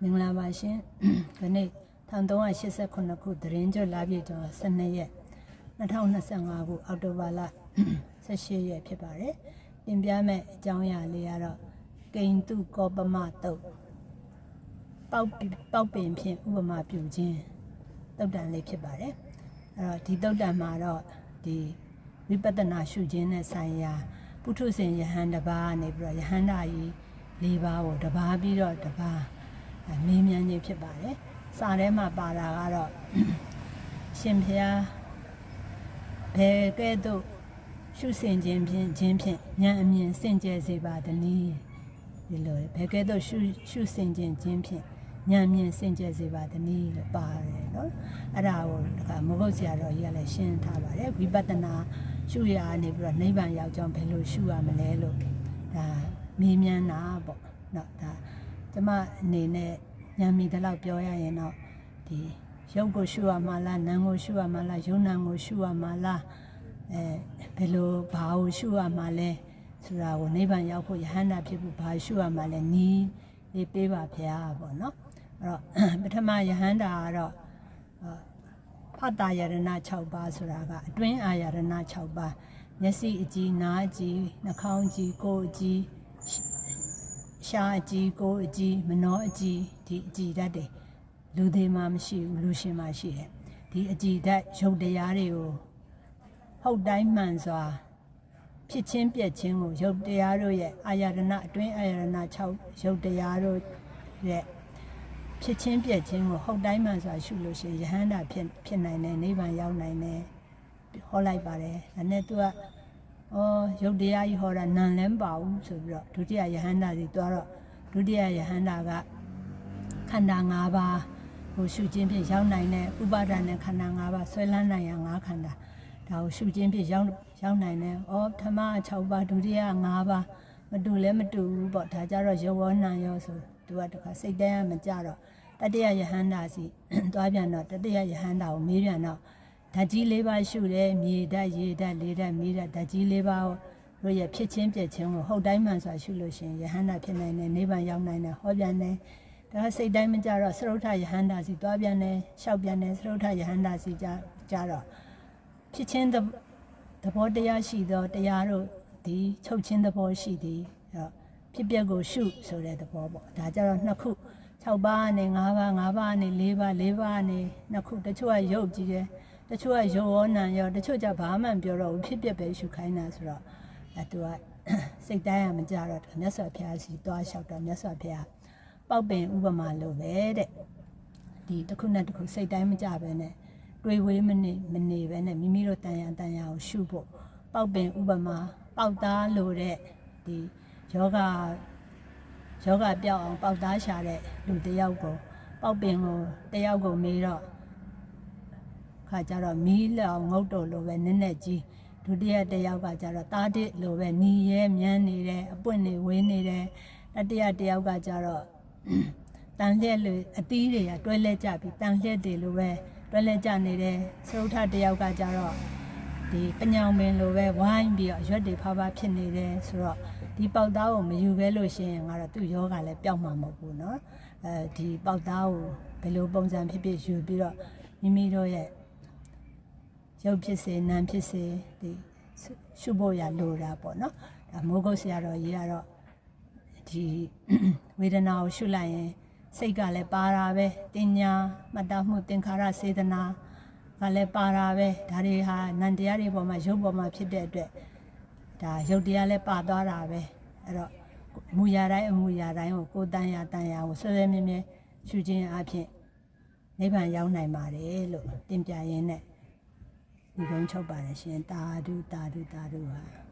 မင်္ဂလာပါရှင်ဒီနေ့1389ခုသတင်းကြွလာပြည့်ကျော်12ရက်2025ခုအောက်တိုဘာလ18ရက်ဖြစ်ပါတယ်ပြင်ပြမဲ့အကြောင်းအရာလေးကတော့ကိန်တုကောပမတုတ်ပေါက်ပင်ဖြင့်ဥပမာပြုခြင်းတုတ်တန်လေးဖြစ်ပါတယ်အဲ့တော့ဒီတုတ်တန်မှာတော့ဒီဝိပဿနာရှုခြင်းနဲ့ဆိုင်ရာပုထုဇဉ်ယဟန်တစ်ပါးကနေပြီးတော့ယဟန္တာကြီး၄ပါးကိုတစ်ပါးပြီးတော့တစ်ပါးမေးမြန်းခြင်းဖြစ်ပါတယ်စာထဲမှာပါတာကတော့ရှင်ဖျားဘယ်ကဲ့သို့ရှုစင်ခြင်းဖြင့်ဉာဏ်အမြင်စင်ကြယ်စေပါသနည်းဒီလိုဘယ်ကဲ့သို့ရှုစင်ခြင်းဖြင့်ဉာဏ်အမြင်စင်ကြယ်စေပါသနည်းလို့ပါတယ်နော်အဲ့ဒါကိုမဟုတ်ဆရာတော်ကြီးကလည်းရှင်းထားပါတယ်ဝိပဿနာရှုရနေပြီးတော့နိဗ္ဗာန်ရောက်ကြောင်းဘယ်လိုရှုရမလဲလို့ဒါမေးမြန်းတာပေါ့နော်ဒါကျမအနေနဲ့ဉာဏ်မီတဲ့လောက်ပြောရရင်တော့ဒီရုပ်ကိုရှုရမှာလားနာမ်ကိုရှုရမှာလားယုံနာကိုရှုရမှာလားဘယ်လိုဘာကိုရှုရမှာလဲဆိုတာကိုနိဗ္ဗာန်ရောက်ဖို့ယဟန္တာဖြစ်ဖို့ဘာရှုရမှာလဲနီးလေးပေးပါဗျာပေါ့နော်အဲ့တော့ပထမယဟန္တာကတော့ဖတ်တာယရဏ6ပါးဆိုတာကအတွင်းအာယရဏ6ပါးမျက်စိအကြည့်နားအကြည့်နှာခေါင်းအကြည့်ကိုယ်အကြည့်ရှားအကြည့်ကိုယ်အကြည့်မနှောအကြည့်ဒီအကြည့်ဓာတ်တွေလူသေးမှမရှိဘူးလူရှင်မှရှိတယ်ဒီအကြည့်ဓာတ်ရုပ်တရားတွေကိုဟုတ်တိုင်းမှန်စွာဖြစ်ချင်းပြက်ချင်းကိုရုပ်တရားတို့ရဲ့အာယရဏအတွင်းအာယရဏ6ရုပ်တရားတို့ရဲ့ဖြစ်ချင်းပြက်ချင်းကိုဟုတ်တိုင်းမှန်စွာရှုလို့ရှိရင်ယဟန္တာဖြစ်နိုင်တယ်နိဗ္ဗာန်ရောက်နိုင်တယ်ဟောလိုက်ပါတယ်ဒါနဲ့သူကရုပ်တရားကြီးဟောတာနံလည်းမပါဘူးဆိုပြီးတော့ဒုတိယယဟန္တာကြီးသွားတော့ဒုတိယယဟန္တာကခန္ဓာ၅ပါးကိုရှုခြင်းဖြင့်ရောက်နိုင်တဲ့ဥပါဒဏ်နဲ့ခန္ဓာ၅ပါးဆွဲလန်းနိုင်ရ၅ခန္ဓာဒါကိုရှုခြင်းဖြင့်ရောက်နိုင်တယ်ပထမ6ပါးဒုတိယ5ပါးမတူလည်းမတူဘူးပေါ့ဒါကြတော့ယောဝနာရောဆိုသူကတခါစိတ်တိုင်းမကြတော့တတိယယဟန္တာစီသွားပြန်တော့တတိယယဟန္တာကိုမေးပြန်တော့ဓာတ်ကြီး၄ပါးရှုတယ်မြေဓာတ်ရေဓာတ်လေဓာတ်မြေဓာတ်ဓာတ်ကြီး၄ပါးတို့ရဲ့ဖြစ်ချင်းပြက်ချင်းကိုဟုတ်တိုင်းမှန်စွာရှုလို့ရှိရင်ယဟန္တာဖြစ်နိုင်တယ်နိဗ္ဗာန်ရောက်နိုင်တယ်ဟောပြန်တယ်ဒါစိတ်တိုင်းမကြတော့သရုဋ္ဌယဟန္တာစီသွားပြန်တယ်လျှောက်ပြန်တယ်သရုဋ္ဌယဟန္တာစီကြတော့ဖြစ်ချင်းသဘောတရားရှိသောတရားတို့ဒီချုပ်ချင်းသဘောရှိသည်ဖြစ်ပျက်ကိုရှုဆိုတဲ့သဘောပေါ့ဒါကြတော့နှစ်ခု6ပါးနဲ့5ပါး5ပါးနဲ့4ပါး4ပါးနဲ့နှစ်ခုတချို့ကရုပ်ကြည့်တယ်တချို့ကယောဝနာရောတချို့ကြဘာမှမပြောတော့ဘူးဖြစ်ပျက်ပဲရှုခိုင်းတာဆိုတော့သူကစိတ်တိုင်းမကြတော့မြတ်စွာဘုရားစီသွားလျှောက်တော့မြတ်စွာဘုရားပေါက်ပင်ဥပမာလို့ပဲတဲ့ဒီတစ်ခုနဲ့တစ်ခုစိတ်တိုင်းမကြပဲနဲ့တွေးဝေးမနေပဲနဲ့မိမိတို့တန်ရာကိုရှုဖို့ပေါက်ပင်ဥပမာပေါက်သားလို့တဲ့ဒီယောဂပြောက်အောင်ပေါက်သားရှာတဲ့လူတယောက်ကိုပေါက်ပင်ကိုတယောက်ကိုမေးတော့ခါကြတော့မီးလောင်ငုတ်တော်လိုပဲနည်းနည်းကြီးဒုတိယတယောက်ကကြတော့တားတစ်လိုပဲနီရဲမြန်းနေတယ်အပွင့်နေဝေးနေတယ်တတိယတယောက်ကကြတော့တန်လျက်လိုအသီးတွေကတွဲလဲကြပြီးတန်လျက်တွေလိုပဲတွဲလဲကြနေတယ်သရုဋ္ဌတယောက်ကကြတော့ဒီပညောင်ပင်လိုပဲဝိုင်းပြီးတော့ရွက်တွေဖားဖားဖြစ်နေတယ်ဆိုတော့ဒီပေါက်သားကိုမယူပဲလို့ရှိရင်ငါတော့သူ့ယောဂလည်းပျောက်မှာမဟုတ်ဘူးเนาะဒီပေါက်သားကိုဘယ်လိုပုံစံဖြစ်ဖြစ်ယူပြီးတော့မိမိတို့ရဲ့ရုပ်ဖြစ်စေနာမ်ဖြစ်စေဒီရှုဖို့ရလိုတာပေါ့နော်ဒါမိုးကုတ်ဆရာတော်ကြီးကတော့ဒီဝေဒနာကိုရှုလိုက်ရင်စိတ်ကလည်းပါတာပဲတင်ညာမှတ်သားမှုသင်္ခါရစေတနာကလည်းပါတာပဲဒါတွေဟာနံတရားတွေပေါ်မှာရုပ်ပေါ်မှာဖြစ်တဲ့အတွက်ဒါရုပ်တရားလည်းပါသွားတာပဲအဲ့တော့အမူအရာတိုင်းကိုကိုယ်တန်ရာကိုဆွဲမြဲမြဲရှုခြင်းအပြင်နိဗ္ဗာန်ရောက်နိုင်ပါတယ်လို့တင်ပြရင်းနဲ့ဒီကုန်းချုပ်ပါတယ်ရှင်တာဓုပါ